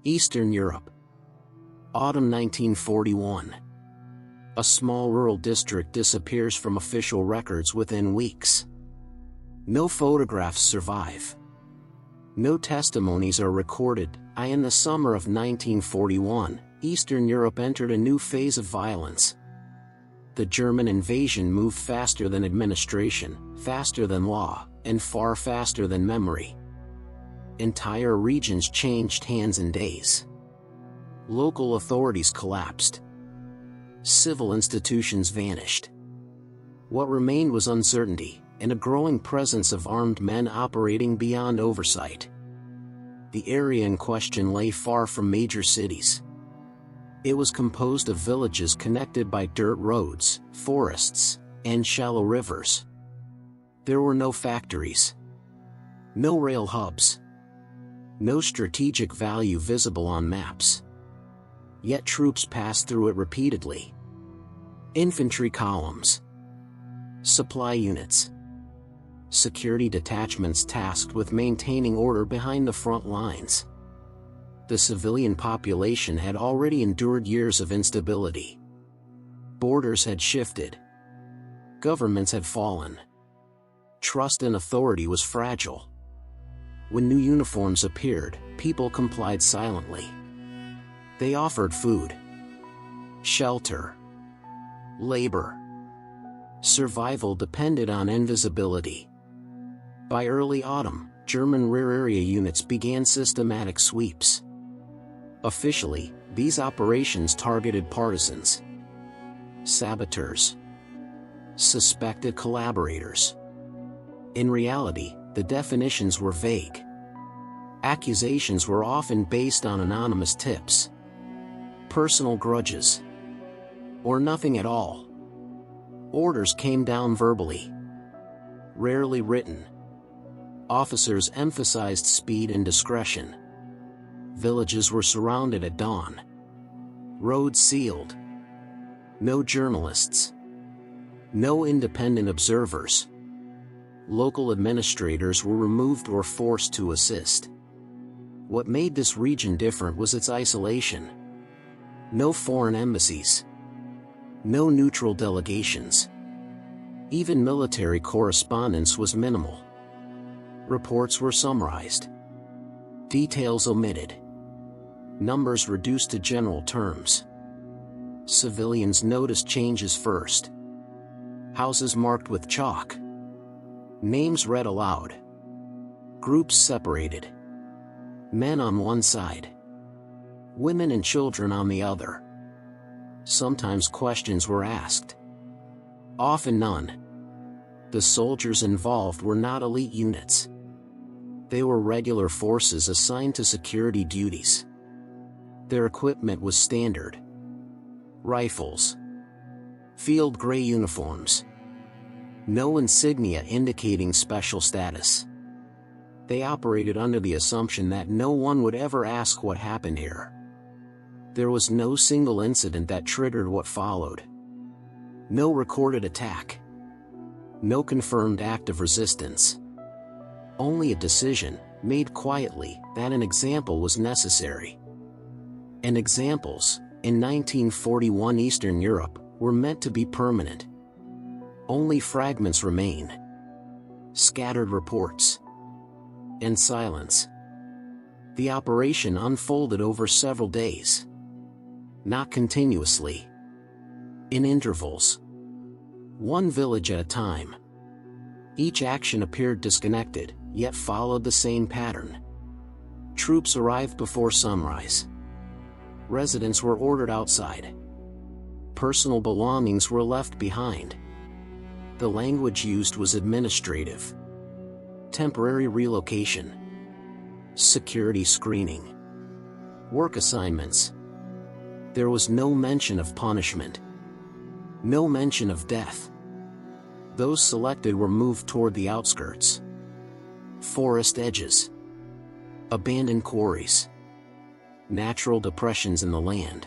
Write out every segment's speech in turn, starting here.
Eastern Europe. Autumn 1941. A small rural district disappears from official records within weeks. No photographs survive. No testimonies are recorded. In the summer of 1941, Eastern Europe entered a new phase of violence. The German invasion moved faster than administration, faster than law, and far faster than memory. Entire regions changed hands in days. Local authorities collapsed. Civil institutions vanished. What remained was uncertainty, and a growing presence of armed men operating beyond oversight. The area in question lay far from major cities. It was composed of villages connected by dirt roads, forests, and shallow rivers. There were no factories. No rail hubs. No strategic value visible on maps. Yet troops passed through it repeatedly. Infantry columns. Supply units. Security detachments tasked with maintaining order behind the front lines. The civilian population had already endured years of instability. Borders had shifted. Governments had fallen. Trust in authority was fragile. When new uniforms appeared, people complied silently. They offered food, shelter, labor. Survival depended on invisibility. By early autumn, German rear area units began systematic sweeps. Officially, these operations targeted partisans, saboteurs, suspected collaborators. In reality, the definitions were vague. Accusations were often based on anonymous tips, personal grudges, or nothing at all. Orders came down verbally, rarely written. Officers emphasized speed and discretion. Villages were surrounded at dawn. Roads sealed. No journalists. No independent observers. Local administrators were removed or forced to assist. What made this region different was its isolation. No foreign embassies. No neutral delegations. Even military correspondence was minimal. Reports were summarized. Details omitted. Numbers reduced to general terms. Civilians noticed changes first. Houses marked with chalk. Names read aloud. Groups separated. Men on one side. Women and children on the other. Sometimes questions were asked. Often none. The soldiers involved were not elite units. They were regular forces assigned to security duties. Their equipment was standard. Rifles. Field gray uniforms. No insignia indicating special status. They operated under the assumption that no one would ever ask what happened here. There was no single incident that triggered what followed. No recorded attack. No confirmed act of resistance. Only a decision, made quietly, that an example was necessary. And examples, in 1941 Eastern Europe, were meant to be permanent. Only fragments remain. Scattered reports. And silence. The operation unfolded over several days. Not continuously. In intervals. One village at a time. Each action appeared disconnected, yet followed the same pattern. Troops arrived before sunrise. Residents were ordered outside. Personal belongings were left behind. The language used was administrative. Temporary relocation. Security screening. Work assignments. There was no mention of punishment. No mention of death. Those selected were moved toward the outskirts. Forest edges. Abandoned quarries. Natural depressions in the land.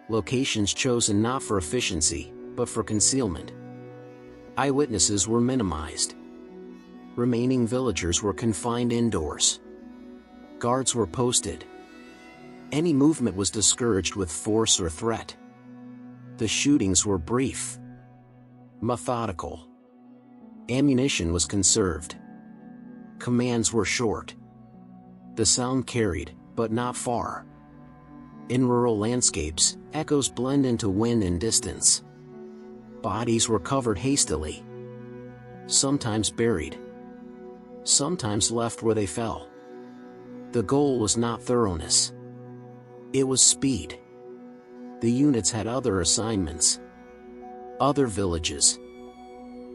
Locations chosen not for efficiency, but for concealment. Eyewitnesses were minimized. Remaining villagers were confined indoors. Guards were posted. Any movement was discouraged with force or threat. The shootings were brief, methodical. Ammunition was conserved. Commands were short. The sound carried, but not far. In rural landscapes, echoes blend into wind and distance. Bodies were covered hastily, sometimes buried, sometimes left where they fell. The goal was not thoroughness. It was speed. The units had other assignments. Other villages.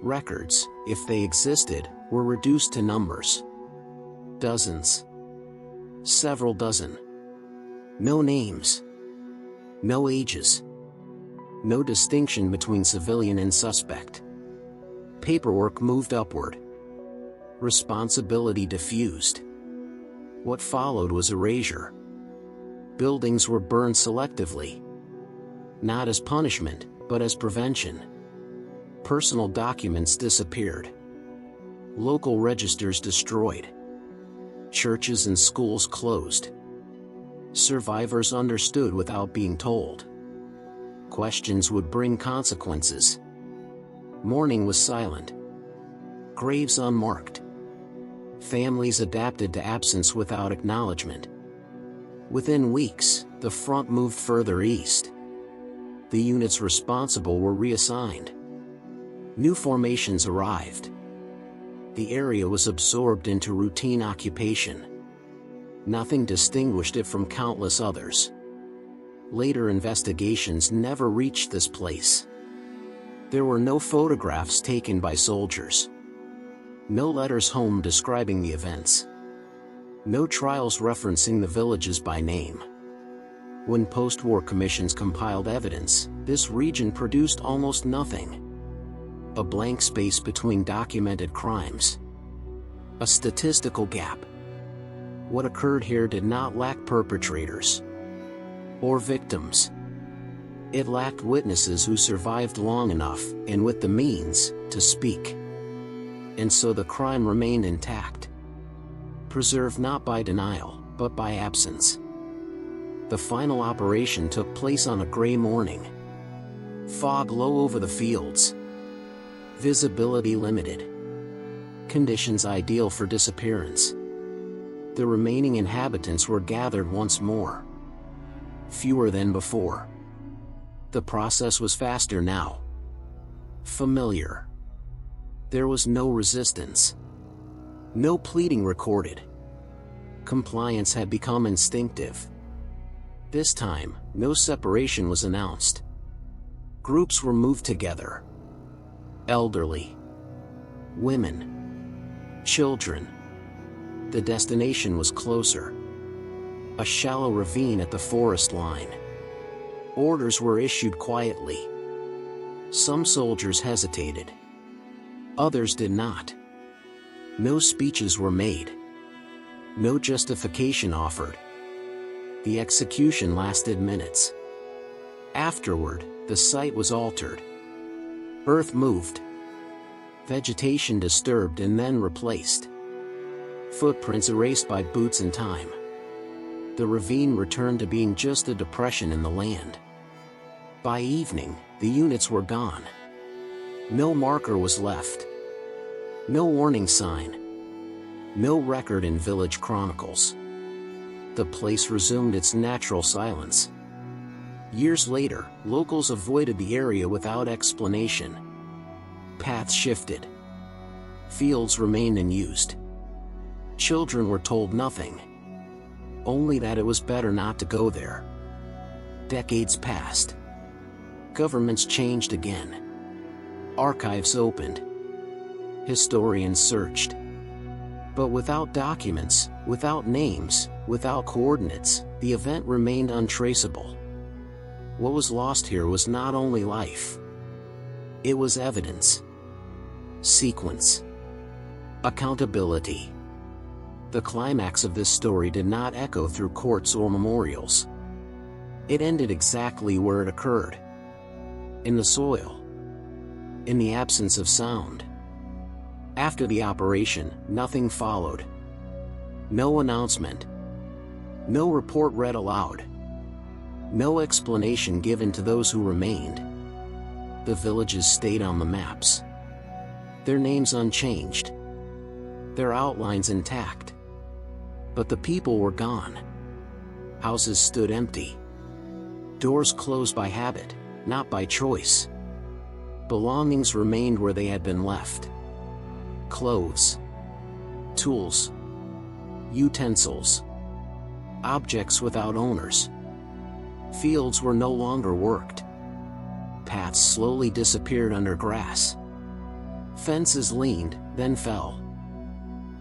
Records, if they existed, were reduced to numbers. Dozens. Several dozen. No names. No ages. No distinction between civilian and suspect. Paperwork moved upward. Responsibility diffused. What followed was erasure. Buildings were burned selectively. Not as punishment, but as prevention. Personal documents disappeared. Local registers destroyed. Churches and schools closed. Survivors understood without being told. Questions would bring consequences. Mourning was silent. Graves unmarked. Families adapted to absence without acknowledgment. Within weeks, the front moved further east. The units responsible were reassigned. New formations arrived. The area was absorbed into routine occupation. Nothing distinguished it from countless others. Later investigations never reached this place. There were no photographs taken by soldiers. No letters home describing the events. No trials referencing the villages by name. When post-war commissions compiled evidence, this region produced almost nothing. A blank space between documented crimes. A statistical gap. What occurred here did not lack perpetrators or victims. It lacked witnesses who survived long enough, and with the means, to speak. And so the crime remained intact. Preserved not by denial, but by absence. The final operation took place on a gray morning. Fog low over the fields. Visibility limited. Conditions ideal for disappearance. The remaining inhabitants were gathered once more. Fewer than before. The process was faster now. Familiar. There was no resistance. No pleading recorded. Compliance had become instinctive. This time, no separation was announced. Groups were moved together. Elderly. Women. Children. The destination was closer. A shallow ravine at the forest line. Orders were issued quietly. Some soldiers hesitated. Others did not. No speeches were made. No justification offered. The execution lasted minutes. Afterward, the site was altered. Earth moved. Vegetation disturbed and then replaced. Footprints erased by boots and time. The ravine returned to being just a depression in the land. By evening, the units were gone. No marker was left. No warning sign. No record in village chronicles. The place resumed its natural silence. Years later, locals avoided the area without explanation. Paths shifted. Fields remained unused. Children were told nothing. Only that it was better not to go there. Decades passed. Governments changed again. Archives opened. Historians searched. But without documents, without names, without coordinates, the event remained untraceable. What was lost here was not only life. It was evidence. Sequence. Accountability. The climax of this story did not echo through courts or memorials. It ended exactly where it occurred. In the soil. In the absence of sound. After the operation, nothing followed. No announcement. No report read aloud. No explanation given to those who remained. The villages stayed on the maps. Their names unchanged. Their outlines intact. But the people were gone. Houses stood empty. Doors closed by habit, not by choice. Belongings remained where they had been left. Clothes, tools, utensils, objects without owners. Fields were no longer worked. Paths slowly disappeared under grass. Fences leaned, then fell.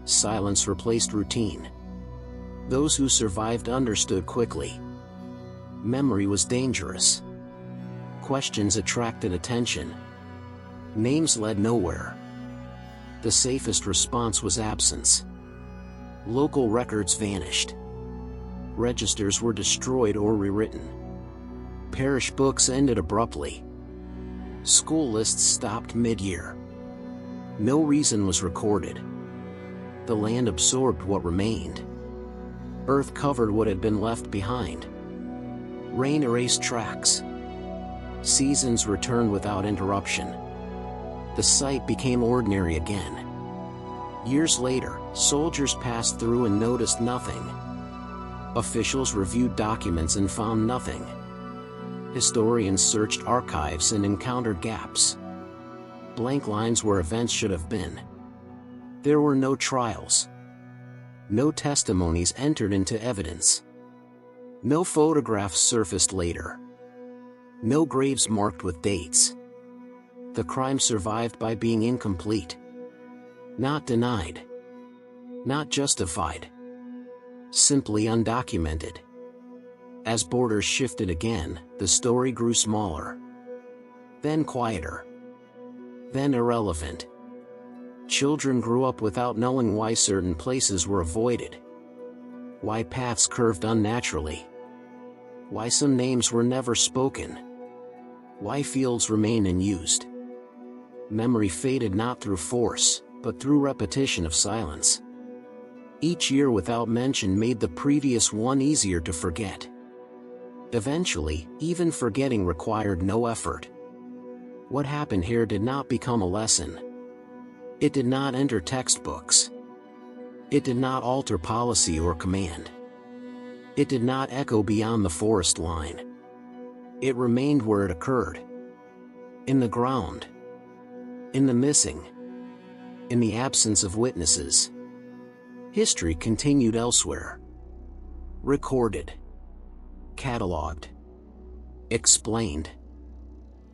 Silence replaced routine. Those who survived understood quickly. Memory was dangerous. Questions attracted attention. Names led nowhere. The safest response was absence. Local records vanished. Registers were destroyed or rewritten. Parish books ended abruptly. School lists stopped mid-year. No reason was recorded. The land absorbed what remained. Earth covered what had been left behind. Rain erased tracks. Seasons returned without interruption. The site became ordinary again. Years later, soldiers passed through and noticed nothing. Officials reviewed documents and found nothing. Historians searched archives and encountered gaps. Blank lines where events should have been. There were no trials. No testimonies entered into evidence. No photographs surfaced later. No graves marked with dates. The crime survived by being incomplete. Not denied. Not justified. Simply undocumented. As borders shifted again, the story grew smaller. Then quieter. Then irrelevant. Children grew up without knowing why certain places were avoided. Why paths curved unnaturally. Why some names were never spoken. Why fields remained unused. Memory faded not through force, but through repetition of silence. Each year without mention made the previous one easier to forget. Eventually, even forgetting required no effort. What happened here did not become a lesson. It did not enter textbooks. It did not alter policy or command. It did not echo beyond the forest line. It remained where it occurred. In the ground. In the missing. In the absence of witnesses. History continued elsewhere. Recorded. Catalogued. Explained.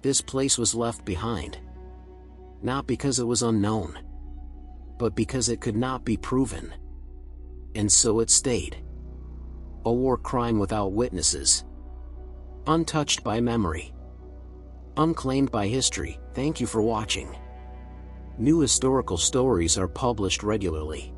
This place was left behind. Not because it was unknown, but because it could not be proven. And so it stayed. A war crime without witnesses. Untouched by memory. Unclaimed by history. Thank you for watching. New historical stories are published regularly.